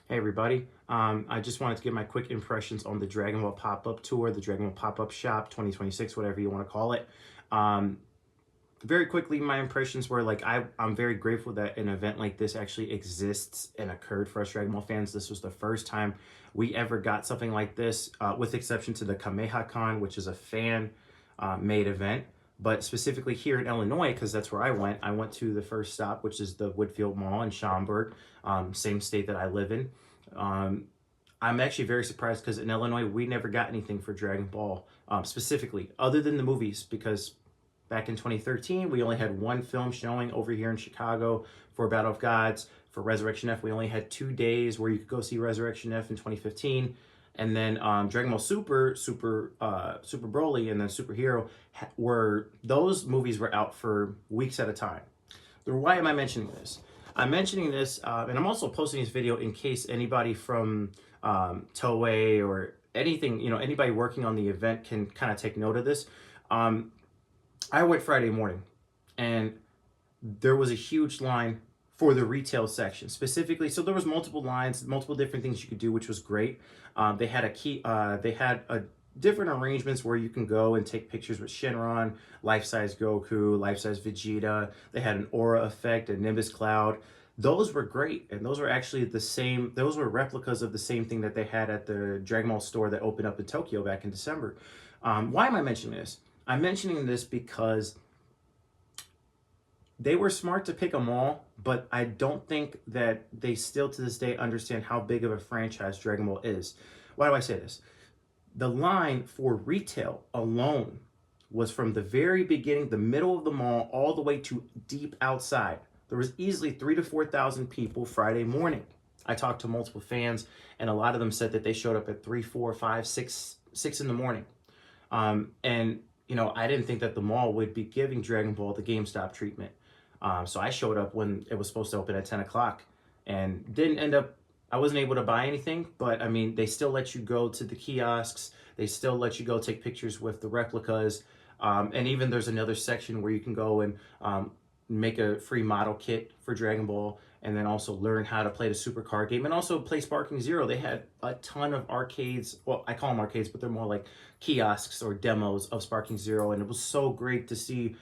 Hey everybody, I just wanted to give my quick impressions on the Dragon Ball pop-up tour, the Dragon Ball pop-up shop 2026, whatever you want to call it. Um, Very quickly, my impressions were like I'm very grateful that an event like this actually exists and occurred for us Dragon Ball fans. This was the first time we ever got something like this, with exception to the KamehaCon, which is a fan made event. But specifically here in Illinois, because that's where I went to the first stop, which is the Woodfield Mall in Schaumburg, same state that I live in. Um, I'm actually very surprised because in Illinois, we never got anything for Dragon Ball, specifically, other than the movies, because back in 2013, we only had one film showing over here in Chicago for Battle of Gods. For Resurrection F, we only had 2 days where you could go see Resurrection F in 2015. And then Dragon Ball Super Broly, and then Superhero were those movies were out for weeks at a time. Why am I mentioning this? I'm mentioning this, and I'm also posting this video in case anybody from Toei or anything, anybody working on the event can kind of take note of this. Um, I went Friday morning, and there was a huge line for the retail section specifically. So there was multiple lines, multiple different things you could do, which was great. They had a different arrangements where you can go and take pictures with Shenron, life-size Goku, life-size Vegeta. They had an aura effect, a Nimbus cloud. Those were great, and those were actually the same. Those were replicas of the same thing that they had at the Dragon Ball store that opened up in Tokyo back in December. Why am I mentioning this? I'm mentioning this because they were smart to pick them all, but I don't think that they still to this day understand how big of a franchise Dragon Ball is. Why do I say this? The line for retail alone was from the very beginning, the middle of the mall, all the way to deep outside. There was easily 3 to 4,000 people Friday morning. I talked to multiple fans, and a lot of them said that they showed up at 3, 4, 5, 6 in the morning. And I didn't think that the mall would be giving Dragon Ball the GameStop treatment. So I showed up when it was supposed to open at 10 o'clock and didn't end up, I wasn't able to buy anything, but I mean, they still let you go to the kiosks. They still let you go take pictures with the replicas. And even there's another section where you can go and make a free model kit for Dragon Ball, and then also learn how to play the Super Card game and also play Sparking Zero. They had a ton of arcades. Well, I call them arcades, but they're more like kiosks or demos of Sparking Zero. And it was so great to see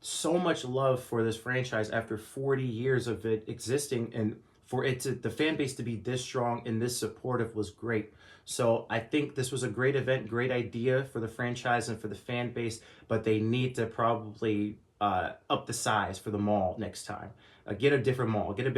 so much love for this franchise after 40 years of it existing, and for it to the fan base to be this strong and this supportive was great. So I think this was a great event, great idea for the franchise and for the fan base, but they need to probably up the size for the mall next time. Get a different mall, get a